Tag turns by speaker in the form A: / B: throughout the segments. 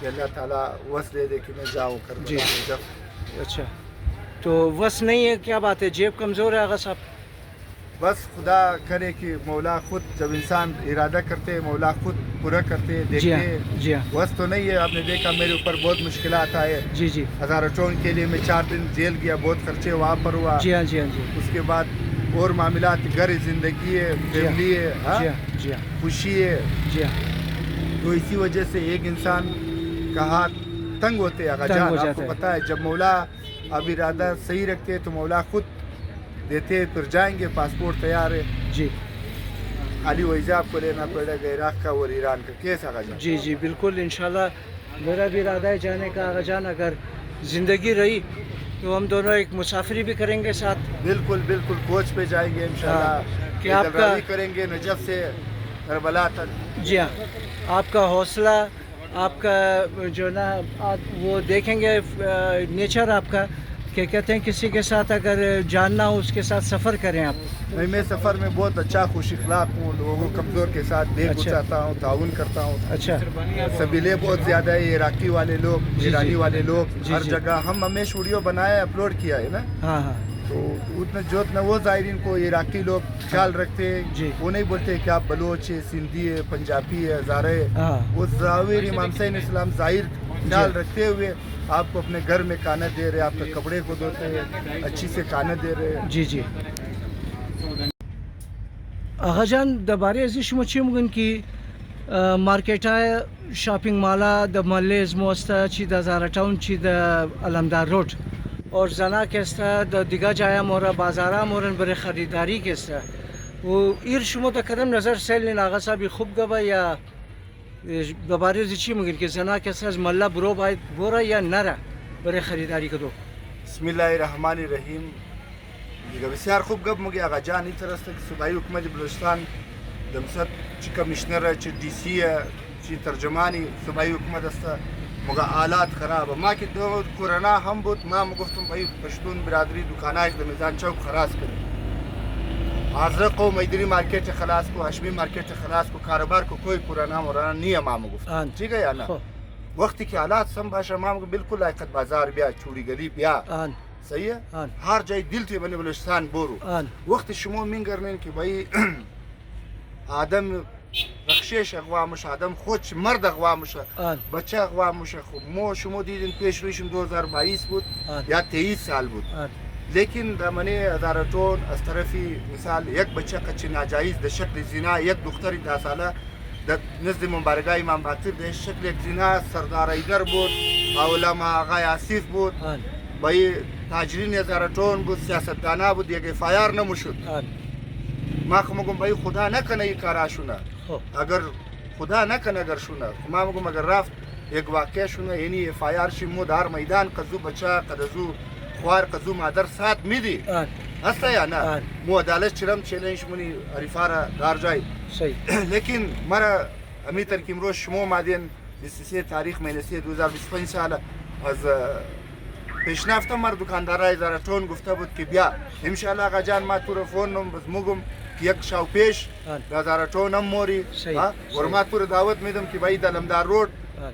A: کہ اللہ تعالیٰ وس دے دے کہ میں جاؤں کر
B: جی اچھا تو وس نہیں ہے کیا بات ہے جیب کمزور ہے آغا صاحب
A: بس خدا کرے کہ مولا خود جب انسان ارادہ کرتے مولا خود پورا کرتے
B: جی ہاں
A: دیکھتے
B: جی ہاں
A: بس تو نہیں ہے. آپ نے دیکھا میرے اوپر بہت مشکلات آئے
B: جی جی
A: ہزارہ ٹون کے لیے میں 4 دن جیل گیا بہت خرچے وہاں پر ہوا.
B: جی ہاں جی ہاں جی
A: اس کے بعد اور معاملات گھر زندگی ہے فیملی ہے
B: جی ہاں جی ہاں
A: خوشی ہے.
B: جی ہاں
A: تو اسی وجہ سے ایک انسان کا ہاتھ تنگ ہوتے آقا
B: تنگ ہو
A: جان. آپ
B: جاتا
A: کو
B: ہے.
A: پتہ ہے جب مولا اب ارادہ صحیح رکھتے تو مولا خود دیتے. پھر جائیں گے پاسپورٹ تیار ہے
B: جی
A: خالی ویزا آپ کو لینا پڑے گا عراق کا اور ایران کا. کیسا آقا جان؟
B: جی جی بالکل انشاءاللہ میرا بھی ارادہ ہے جانے کا آغا جان. اگر زندگی رہی تو ہم دونوں ایک مسافری بھی کریں گے ساتھ.
A: بالکل بالکل کوچ پہ جائیں گے انشاءاللہ.
B: کہ آپ کا
A: کریں گے نجف سے کربلا تک.
B: جی ہاں آپ کا حوصلہ آپ کا جو نا آپ وہ دیکھیں گے نیچر آپ کا کہ کہتے ہیں کسی کے ساتھ اگر جاننا ہو اس کے ساتھ سفر کریں آپ.
A: نہیں میں سفر میں بہت اچھا خوش اخلاق ہوں. لوگوں کمزور کے ساتھ دیکھ
B: اچھا.
A: گزارتا ہوں تعاون کرتا ہوں.
B: اچھا
A: سبیلے بہت زیادہ ہے عراقی والے لوگ
B: جی
A: ایرانی والے لوگ
B: جی
A: ہر
B: جی.
A: جگہ. ہم ہمیشہ ویڈیو بنایا اپلوڈ کیا ہے نا.
B: ہاں ہاں
A: تو اتنا جو اتنا وہ زائرین کو عراقی لوگ خیال رکھتے
B: جی.
A: وہ نہیں بولتے کہ آپ بلوچ ہے سندھی ہے پنجابی ہے ہزارے ہے.
B: ہاں
A: وہ ظاہر امام حسین اسلام ظاہر خیال رکھتے ہوئے آپ کو اپنے گھر میں کھانا دے رہے. آپ کے کپڑے کو دھوتے ہیں اچھی سے کھانا دے رہے.
B: جی جی آغا جان دبارے ازی شما چی مگن کی مارکیٹ شاپنگ مالا د محله ازمو است چی د زارا ٹاون چی د علمدار روڈ اور زنا که است د دیگه جای مورا بازارا مورن برای خریداری که است و ایر شما تا کدام نظر سیلین آقا صاحبی خوب گبا یا دباره ازی چی مگن که زنا که است از محله برو باید برا یا نره برای خریداری کدو.
A: بسم الله الرحمن الرحیم. دیگه بسیار خوب گپ مگی آقا جان. این طرح است که صوبایی حکومت بلوچستان دمسد چی کمیشنر چی ڈی سی چی ترجمانی صوبایی حکومت است مگا آلات خراب. ما که دو کرونا هم بود ما گفتم بھائی پشتون برادری دکانای د میدان چوک خلاص کرد. حاضر قوم ایدری مارکیٹ خلاص کو ہاشمی مارکیٹ خلاص کو کاروبار کو کوئی کرونا مورانا نہیں ہے. ما گفتم ٹھیک ہے یا نا. وقتی که حالات سم باشه ما بالکل لایقت بازار بیا چوری گلی بیا صحیح ہے. هر جای دل توی بنی بلوچستان برو. وقت شما میگرنین که بھائی آدم رخشش اقوام مشه آدم خودش مرد اقوام مشه بچه اقوام مشه. خب ما شما دیدین پیش رویشم 2022 بود یا 23 سال بود. لیکن در منی هزار ٹون از طرفی مثال یک بچه قچی ناجایز در شکل زنا یک دختری 10 ساله در نزد مبارگاه امام باقر در شکل یک زنا سردار ایدر بود علما آقای آصف بود بھائی تاجرین هزار ٹون بود سیاستدانا بود یک فایار نموشد. ما میگم بھائی خدا نکنه این کارا شونه اگر خدا نکنه اگر شونه ما میگم اگر رفت یک واقع شونه یعنی فایار شیمو در میدان قزو بچه قدزو خوار قزو مادر سات میدی هسته یا نه مو عدالت چرم چلنج منی عریفارا دار جای
B: صحیح.
A: لیکن مرا امی ترکیم روز شما مادین 23 تاریخ مهینه 3 2025 ساله از پیشنهادم مر دکاندارای هزار ٹون گفته بود که بیا انشالله آقا جان ما تو رو فون نم بس مگم یک شاو پیش هزار ٹون هم موری اور ما تو رو دعوت میدم که بایی علمدار روڈ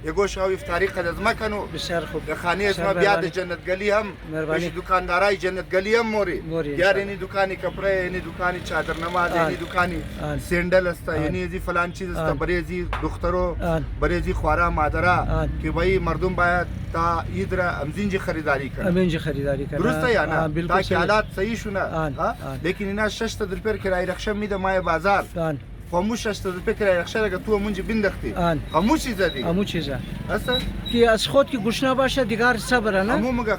A: یگو شاو افطاری قد از مکنو
B: بسیار خوب.
A: در خانه از ما بیاد جنت گلی هم پیش دکاندارای جنت گلی هم موری. یار اینی دکانی کپڑے اینی دکانی چادر نماز اینی دکانی سینڈل است اینی ازی فلان چیز است برای ازی دخترو برای ازی خوارا مادرا که بایی مردم باید تا عید را امزینج خریداری کنن.
B: امینج خریداری کنن.
A: درسته یا نه؟ تاکه حالات صحیح شونه. لیکن اینا 6 تا در کرای رخشه میده مای بازار. خاموش است در کرای رخشه را تو منج بندختی. خاموشی زدی.
B: همون چیزه.
A: هسته؟
B: که از خود که گوشنا باشه دیگر صبر نه.
A: همون مگه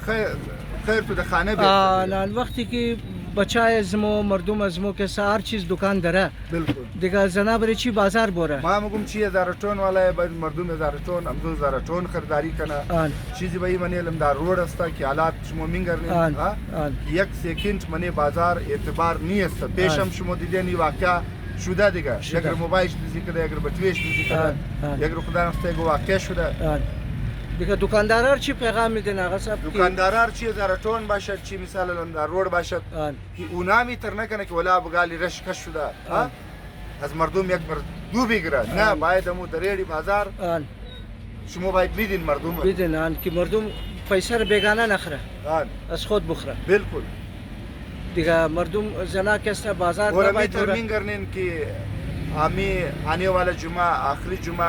A: خیر تو در خانه بیاد.
B: الان وقتی که بچای ازمو مردم ازمو که هر چیز دکان داره.
A: بالکل.
B: دیگه زنا برای چی بازار بره.
A: ما میگم چی هزار ٹون والا باید مردم هزار ٹون امزون هزار ٹون خریداری کنه. چیزی بایی منی علمدار روڈ است که حالات شما میگرنید. یک سکند منی بازار اعتبار نیست. پیشم شما دیدین این واقعا شده دیگه. اگر موبایلش دیزی کده اگر بطویش دیزی کده اگر خدا نخسته اگر واقع شده.
B: دیگه دکاندارا چی پیغام میدن آقا صاحب؟
A: دکاندارا چی هزار ٹون باشد چی مثال علمدار روڈ باشد که اونا میتر نکنه که ولا بگالی رش کش شده از مردم یک بر دو بگیره. نه باید امو در ریڑی بازار شما باید بیدین مردم رو.
B: بدونن که مردم پیسه رو بیگانه نخره،
A: آن
B: از خود بخوره.
A: بالکل.
B: دیگه مردم زنا کسته بازار
A: اور امی
B: نباید بره.
A: ترمیم کرنین که امی آنے والا جمعه آخری جمعه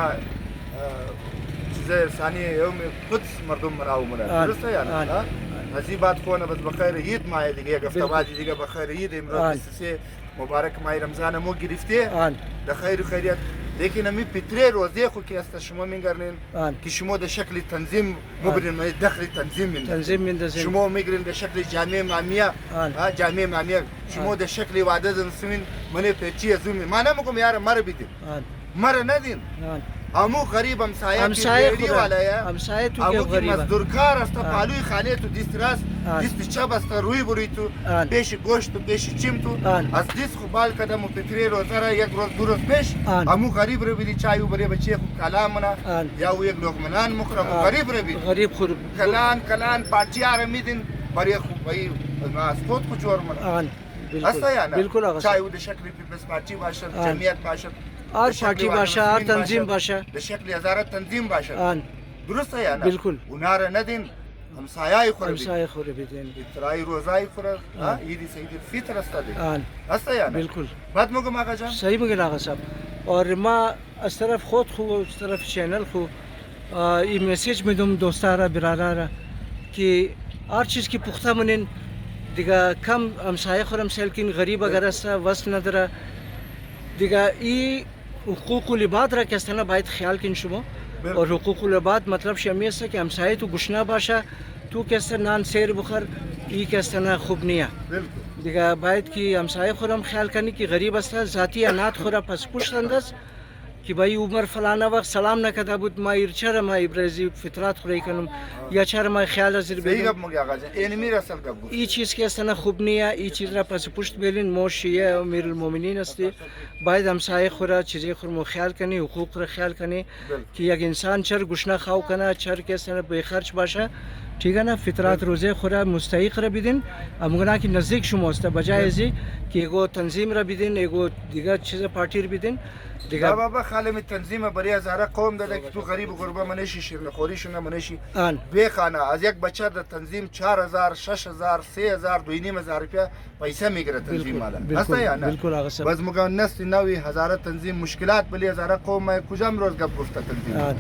A: چیزه ثانی یوم قدس مردم مناو مرا درسته یا نه؟ هذه بات خونه بس بخیر عید ماه دیگه یک هفته بعد دیگه بخیر عید امروز 23 مبارک ماه رمضان مو گرفته در خیر و خیریت. لیکن امی پیتره روزه خو که است شما میگرنین که شما در شکل تنظیم مبرین داخل تنظیم میندازین شما میگرین در شکل جامعه معمیه جامعه معمیه شما در شکل وعده زنسمین من پیچی ازومی ما نمیگم یار مر بیدین مر ندین امو غریب همسایه کی والا یا
B: همسایه تو
A: امو
B: غریب
A: مزدورکار است پالوی خانه تو دیست راست دیست چاب است روی بروی تو پیش گوشت تو پیش چیم تو از دیست خو بال قدم و پیتری روزه را یک روز دو روز پیش امو غریب رو بیدی چای و بری بچه خو کلام منا یا و یک لقمنان مخرم غریب رو بیدی
B: غریب خور
A: کلان پارچی آره میدین بری خو بایی اسپوت کو جور منا اصلا یا نه
B: بالکل آقا
A: چای و ده شکلی پیپلز پارچی باشد جمعیت باشد
B: اور پارٹی باشه اور تنظیم باشه
A: به شکل هزاره تنظیم باشه درسته یا نه
B: بالکل
A: اوناره ندین همسایه خوره
B: همسایه خوره بدین
A: افطرای روزای خوره عیدی سعید الفطر است دی هسته یا نه
B: بالکل
A: بعد میگم آقا جان
B: صحیح میگن آقا صاحب اور ما از طرف خود خو از طرف چینل خو این میسیج میدم دوستا را برادر را که هر چیز که پخته منین دیگه کم همسایه خورم سلکین غریب اگر است وس نداره دیگه ای حقوق العباد را کسانه باید خیال کن شما اور حقوق العباد مطلب شمی است که همسایه تو گشنه باشه تو کسان نان سیر بخور ای کسانه خوب نیه دیگه باید که همسایه خورم خیال کنی که غریب است ذاتی انات خورا پس پشت انداز که بایی عمر فلانه وقت سلام نکرده بود ما چرا ما ابرازی فطرات خوری کنم یا چرا ما خیال از
A: صحیح گپ میگی آقا جان این میره اصل گپ
B: این چیز که اصلا خوب نیه این چیز را پس پشت بیلین ما شیعه امیر المؤمنین هستی باید همسایه خورا چیزی خور خیال کنی حقوق را خیال کنی که یک انسان چر گشنه خواو کنه چر که اصلا بی خرچ باشه ٹھیک ہے نا فطرات روزه خورا مستحق را بدین امگنا کی نزدیک شماست بجای ازی که ایگو تنظیم را بدین ایگو دیگر چیز پارتی را بدین دیگه
A: بابا خالم تنظیم برای هزاره قوم داده که تو غریب و غربا منشی شیرین خوریشون منشی بخانه از یک بچه در تنظیم 4000 6000 3000 2500 روپیه پیسه میگیره تنظیم والا هسته یا نه
B: بالکل آقا صاحب
A: باز مگه نسل نوی هزاره تنظیم مشکلات بلی هزاره قوم کجام روز گپ گفته تنظیم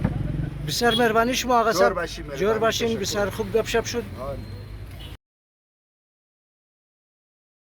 B: بسیار مهربانی شما آقا صاحب جور باشین بسیار خوب گپ شپ شد